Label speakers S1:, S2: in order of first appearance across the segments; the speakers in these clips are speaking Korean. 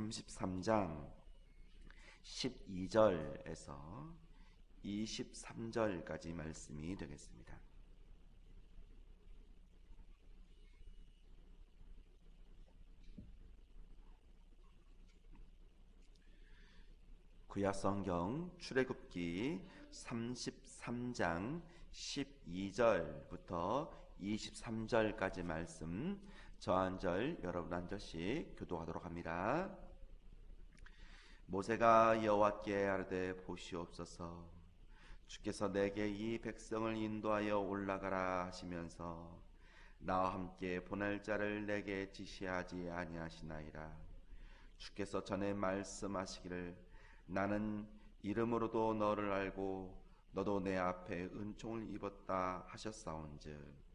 S1: 33장 12절에서 23절까지 말씀이 되겠습니다. 구약성경 출애굽기 33장 12절부터 23절까지 말씀 저 한 절 여러분 한 절씩 교독하도록 합니다. 모세가 여호와께 아뢰되 보시옵소서, 주께서 내게 이 백성을 인도하여 올라가라 하시면서 나와 함께 보낼 자를 내게 지시하지 아니하시나이다. 주께서 전에 말씀하시기를 나는 이름으로도 너를 알고 너도 내 앞에 은총을 입었다 하셨사온즉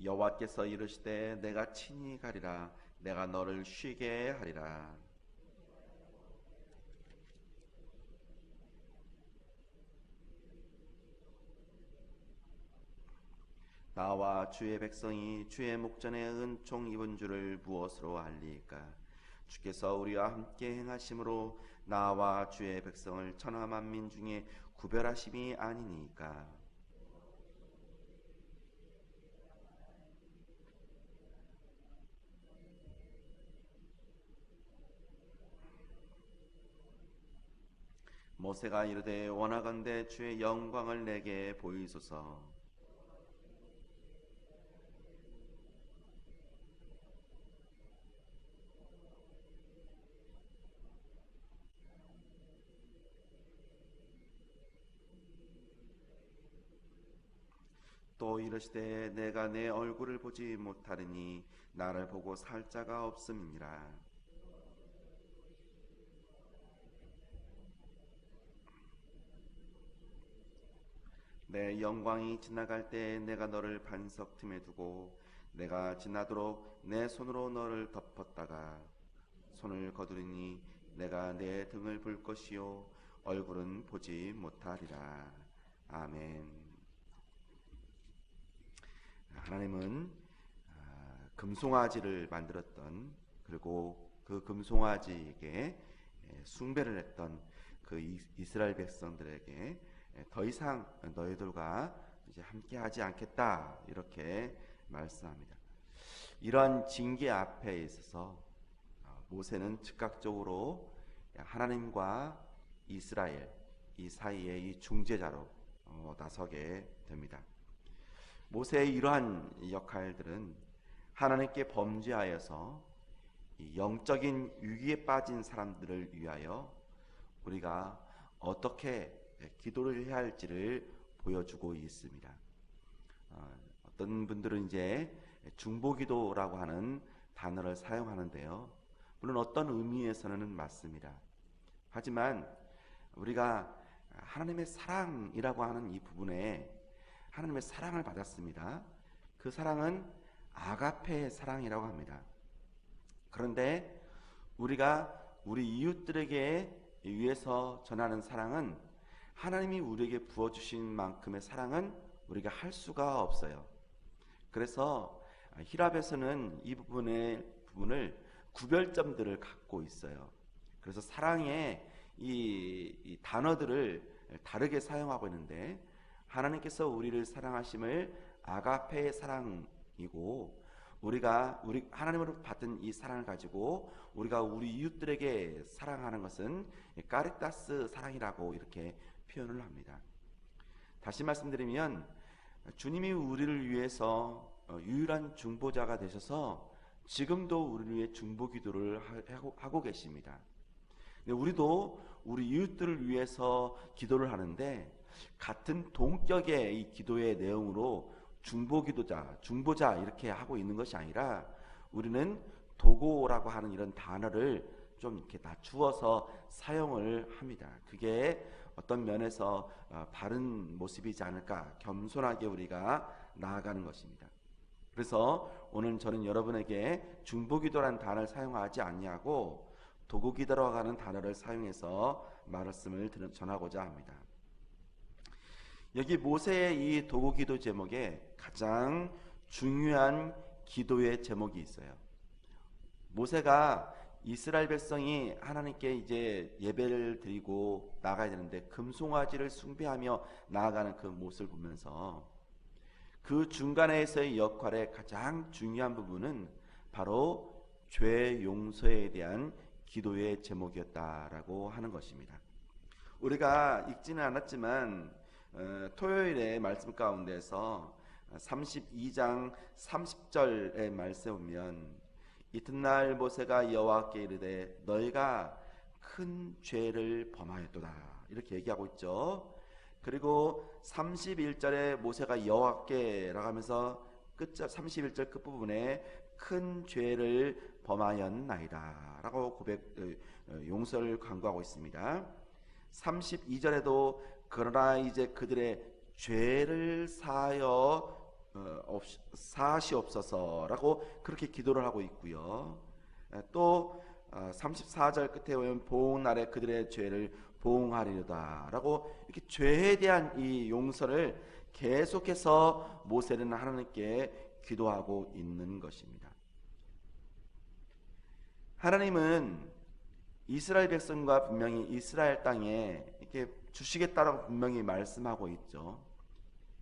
S1: 여호와께서 이르시되 내가 친히 가리라. 내가 너를 쉬게 하리라. 나와 주의 백성이 주의 목전에 은총 입은 줄을 무엇으로 알리까? 주께서 우리와 함께 행하심으로 나와 주의 백성을 천하 만민 중에 구별하심이 아니니까. 모세가 이르되 원하건대 주의 영광을 내게 보이소서. 또 이르시되 내가 내 얼굴을 보지 못하리니 나를 보고 살 자가 없음이니라. 내 영광이 지나갈 때 내가 너를 반석 틈에 두고 내가 지나도록 내 손으로 너를 덮었다가 손을 거두리니 내가 내 등을 볼 것이요 얼굴은 보지 못하리라. 아멘. 하나님은 금송아지를 만들었던, 그리고 그 금송아지에게 숭배를 했던 그 이스라엘 백성들에게 더 이상 너희들과 이제 함께하지 않겠다 이렇게 말씀합니다. 이러한 징계 앞에 있어서 모세는 즉각적으로 하나님과 이스라엘 이 사이에 이 중재자로 나서게 됩니다. 모세의 이러한 역할들은 하나님께 범죄하여서 영적인 위기에 빠진 사람들을 위하여 우리가 어떻게 기도를 해야 할지를 보여주고 있습니다. 어떤 분들은 이제 중보기도라고 하는 단어를 사용하는데요, 물론 어떤 의미에서는 맞습니다. 하지만 우리가 하나님의 사랑이라고 하는 이 부분에 하나님의 사랑을 받았습니다. 그 사랑은 아가페의 사랑이라고 합니다. 그런데 우리가 우리 이웃들에게 위해서 전하는 사랑은 하나님이 우리에게 부어주신 만큼의 사랑은 우리가 할 수가 없어요. 그래서 히랍에서는 이 부분을 구별점들을 갖고 있어요. 그래서 사랑의 이 단어들을 다르게 사용하고 있는데, 하나님께서 우리를 사랑하심을 아가페의 사랑이고, 우리가 하나님으로 받은 이 사랑을 가지고 우리가 우리 이웃들에게 사랑하는 것은 까리타스 사랑이라고 이렇게 표현을 합니다. 다시 말씀드리면 주님이 우리를 위해서 유일한 중보자가 되셔서 지금도 우리를 위해 중보 기도를 하고 계십니다. 우리도 우리 이웃들을 위해서 기도를 하는데, 같은 동격의 이 기도의 내용으로 중보자 이렇게 하고 있는 것이 아니라, 우리는 도고라고 하는 이런 단어를 좀 이렇게 낮추어서 사용을 합니다. 그게 어떤 면에서 바른 모습이지 않을까, 겸손하게 우리가 나아가는 것입니다. 그래서 오늘 저는 여러분에게 중보기도라는 단어를 사용하지 아니하고 도구기도라고 하는 단어를 사용해서 말씀을 전하고자 합니다. 여기 모세의 이 도구기도 제목에 가장 중요한 기도의 제목이 있어요. 모세가 이스라엘 백성이 하나님께 이제 예배를 드리고 나아가야 되는데 금송아지를 숭배하며 나아가는 그 모습을 보면서 그 중간에서의 역할의 가장 중요한 부분은 바로 죄 용서에 대한 기도의 제목이었다라고 하는 것입니다. 우리가 읽지는 않았지만 토요일에 말씀 가운데서 32장 30절의 말씀에 보면 이튿날 모세가 여호와께 이르되 너희가 큰 죄를 범하였도다 이렇게 얘기하고 있죠. 그리고 31절에 모세가 여호와께라고 하면서 31절 끝부분에 큰 죄를 범하였나이다 라고 용서를 강구하고 있습니다. 32절에도 그러나 이제 그들의 죄를 사하시옵소서라고 그렇게 기도를 하고 있고요. 또 34절 끝에 보면 보응날에 그들의 죄를 보응하리로다라고 이렇게 죄에 대한 이 용서를 계속해서 모세는 하나님께 기도하고 있는 것입니다. 하나님은 이스라엘 백성과 분명히 이스라엘 땅에 이렇게 주시겠다라고 분명히 말씀하고 있죠.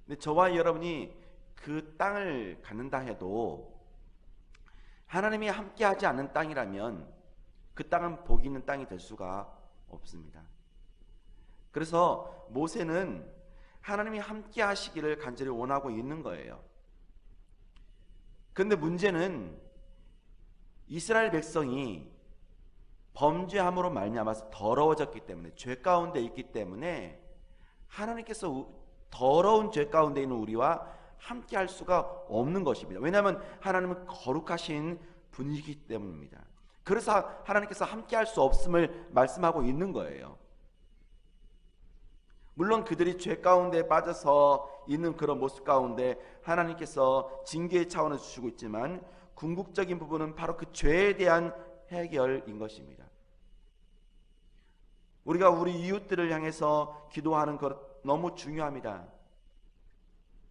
S1: 근데 저와 여러분이 그 땅을 갖는다 해도 하나님이 함께하지 않는 땅이라면 그 땅은 복 있는 땅이 될 수가 없습니다. 그래서 모세는 하나님이 함께 하시기를 간절히 원하고 있는 거예요. 그런데 문제는 이스라엘 백성이 범죄함으로 말미암아서 더러워졌기 때문에 죄 가운데 있기 때문에 하나님께서 더러운 죄 가운데 있는 우리와 함께 할 수가 없는 것입니다. 왜냐하면 하나님은 거룩하신 분이기 때문입니다. 그래서 하나님께서 함께 할 수 없음을 말씀하고 있는 거예요. 물론 그들이 죄 가운데 빠져서 있는 그런 모습 가운데 하나님께서 징계의 차원에서 주시고 있지만 궁극적인 부분은 바로 그 죄에 대한 해결인 것입니다. 우리가 우리 이웃들을 향해서 기도하는 것 너무 중요합니다.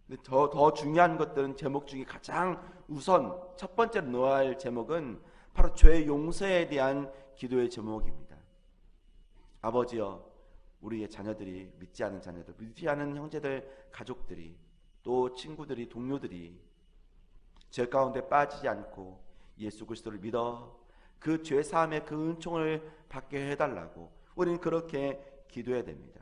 S1: 근데 더 중요한 것들은 제목 중에 가장 우선 첫 번째로 넣어야 할 제목은 바로 죄 용서에 대한 기도의 제목입니다. 아버지여, 우리의 자녀들이 믿지 않은 자녀들, 믿지 않은 형제들, 가족들이 또 친구들이, 동료들이 죄 가운데 빠지지 않고 예수 그리스도를 믿어 그 죄 사함의 그 은총을 받게 해달라고 우리는 그렇게 기도해야 됩니다.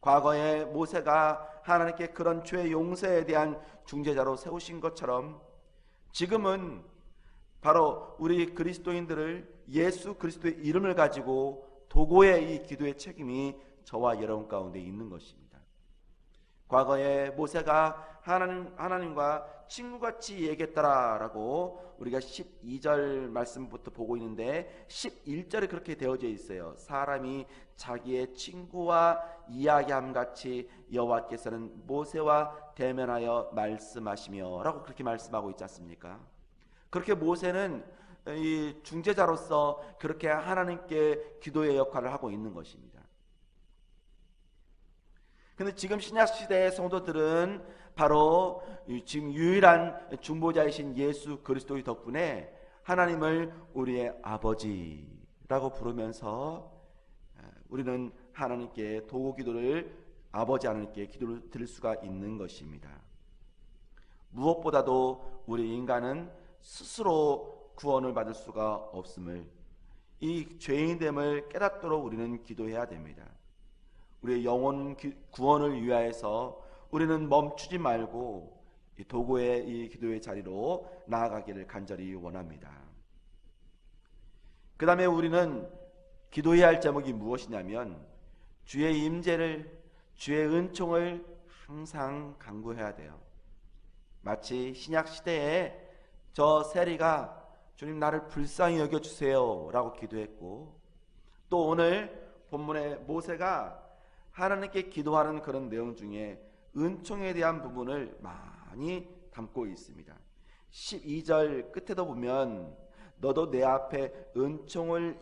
S1: 과거에 모세가 하나님께 그런 죄 용서에 대한 중재자로 세우신 것처럼 지금은 바로 우리 그리스도인들을 예수 그리스도의 이름을 가지고 도구의 이 기도의 책임이 저와 여러분 가운데 있는 것입니다. 과거에 모세가 하나님과 친구같이 얘기했더라라고 우리가 12절 말씀부터 보고 있는데 11절에 그렇게 되어져 있어요. 사람이 자기의 친구와 이야기함 같이 여호와께서는 모세와 대면하여 말씀하시며 라고 그렇게 말씀하고 있지 않습니까? 그렇게 모세는 이 중재자로서 그렇게 하나님께 기도의 역할을 하고 있는 것입니다. 근데 지금 신약시대의 성도들은 바로 지금 유일한 중보자이신 예수 그리스도의 덕분에 하나님을 우리의 아버지라고 부르면서 우리는 하나님께 도구 기도를 아버지 하나님께 기도를 드릴 수가 있는 것입니다. 무엇보다도 우리 인간은 스스로 구원을 받을 수가 없음을, 이 죄인됨을 깨닫도록 우리는 기도해야 됩니다. 우리의 영혼 구원을 위하여서 우리는 멈추지 말고 이 도구의 이 기도의 자리로 나아가기를 간절히 원합니다. 그 다음에 우리는 기도해야 할 제목이 무엇이냐면 주의 임재를, 주의 은총을 항상 간구해야 돼요. 마치 신약시대에 저 세리가 주님 나를 불쌍히 여겨주세요 라고 기도했고, 또 오늘 본문의 모세가 하나님께 기도하는 그런 내용 중에 은총에 대한 부분을 많이 담고 있습니다. 12절 끝에도 보면 너도 내 앞에 은총을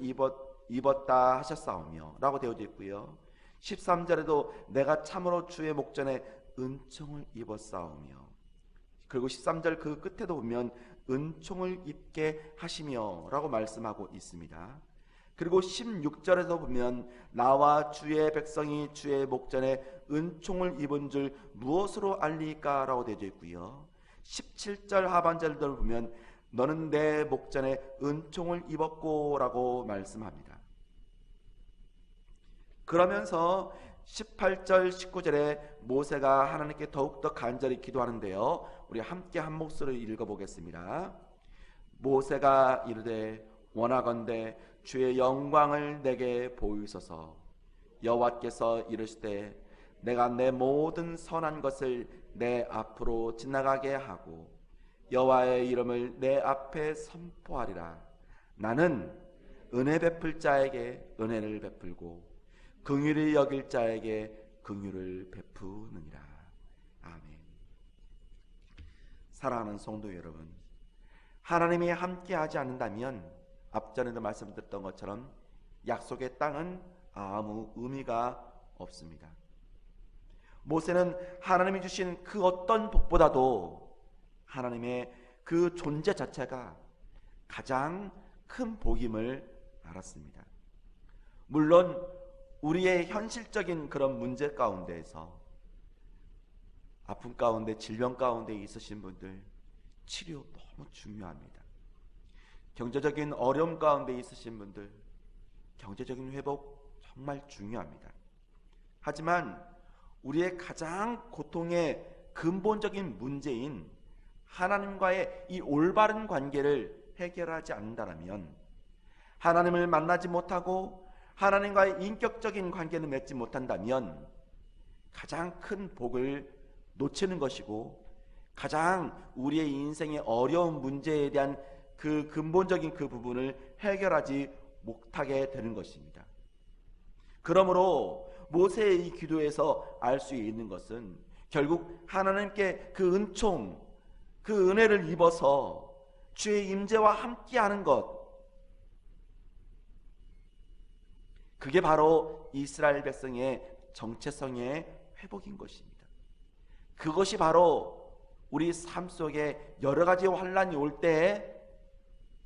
S1: 입었다 하셨사오며 라고 되어져 있고요. 13절에도 내가 참으로 주의 목전에 은총을 입었사오며, 그리고 13절 그 끝에도 보면 은총을 입게 하시며 라고 말씀하고 있습니다. 그리고 16절에도 보면 나와 주의 백성이 주의 목전에 은총을 입은 줄 무엇으로 알리까 라고 되어져 있고요. 17절 하반절을 보면 너는 내 목전에 은총을 입었고 라고 말씀합니다. 그러면서 18절 19절에 모세가 하나님께 더욱더 간절히 기도하는데요, 우리 함께 한 목소리로 읽어보겠습니다. 모세가 이르되 원하건대 주의 영광을 내게 보이소서. 여호와께서 이르시되 내가 내 모든 선한 것을 내 앞으로 지나가게 하고 여호와의 이름을 내 앞에 선포하리라. 나는 은혜 베풀 자에게 은혜를 베풀고 긍휼히 여길 자에게 긍휼을 베푸느니라. 아멘. 사랑하는 성도 여러분, 하나님이 함께하지 않는다면 앞전에도 말씀드렸던 것처럼 약속의 땅은 아무 의미가 없습니다. 모세는 하나님이 주신 그 어떤 복보다도 하나님의 그 존재 자체가 가장 큰 복임을 알았습니다. 물론 우리의 현실적인 그런 문제 가운데에서 아픔 가운데 질병 가운데 있으신 분들 치료 너무 중요합니다. 경제적인 어려움 가운데 있으신 분들 경제적인 회복 정말 중요합니다. 하지만 우리의 가장 고통의 근본적인 문제인 하나님과의 이 올바른 관계를 해결하지 않는다면, 하나님을 만나지 못하고 하나님과의 인격적인 관계를 맺지 못한다면 가장 큰 복을 놓치는 것이고, 가장 우리의 인생의 어려운 문제에 대한 그 근본적인 그 부분을 해결하지 못하게 되는 것입니다. 그러므로 모세의 이 기도에서 알 수 있는 것은 결국 하나님께 그 은총, 그 은혜를 입어서 주의 임재와 함께하는 것, 그게 바로 이스라엘 백성의 정체성의 회복인 것입니다. 그것이 바로 우리 삶 속에 여러 가지 환난이 올 때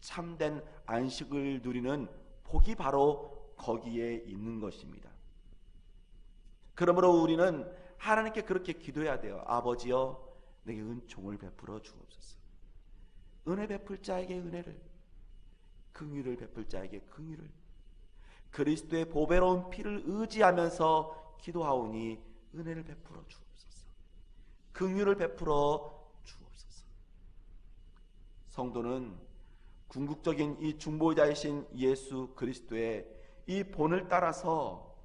S1: 참된 안식을 누리는 복이 바로 거기에 있는 것입니다. 그러므로 우리는 하나님께 그렇게 기도해야 돼요. 아버지여, 내게 은총을 베풀어 주옵소서. 은혜 베풀 자에게 은혜를, 긍휼을 베풀 자에게 긍휼을, 그리스도의 보배로운 피를 의지하면서 기도하오니 은혜를 베풀어 주옵소서. 긍휼을 베풀어 주옵소서. 성도는 궁극적인 이 중보자이신 예수 그리스도의 이 본을 따라서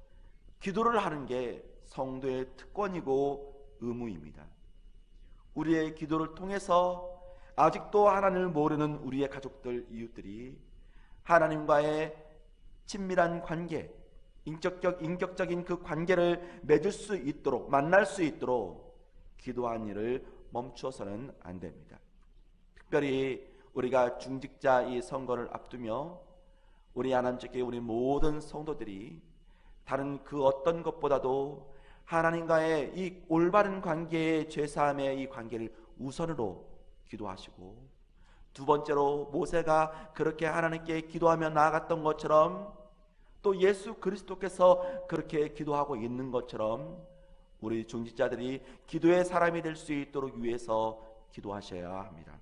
S1: 기도를 하는 게 성도의 특권이고 의무입니다. 우리의 기도를 통해서 아직도 하나님을 모르는 우리의 가족들, 이웃들이 하나님과의 친밀한 관계, 인격적인 그 관계를 맺을 수 있도록, 만날 수 있도록 기도하는 일을 멈추어서는 안 됩니다. 특별히 우리가 중직자 이 선거를 앞두며 우리 하나님께 우리 모든 성도들이 다른 그 어떤 것보다도 하나님과의 이 올바른 관계의 죄사함의 이 관계를 우선으로 기도하시고, 두 번째로 모세가 그렇게 하나님께 기도하며 나아갔던 것처럼 또 예수 그리스도께서 그렇게 기도하고 있는 것처럼 우리 중직자들이 기도의 사람이 될 수 있도록 위해서 기도하셔야 합니다.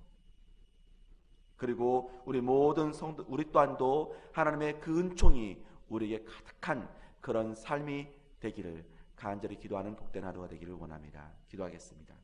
S1: 그리고 우리 모든 성도, 우리 또한도 하나님의 그 은총이 우리에게 가득한 그런 삶이 되기를 간절히 기도하는 복된 하루가 되기를 원합니다. 기도하겠습니다.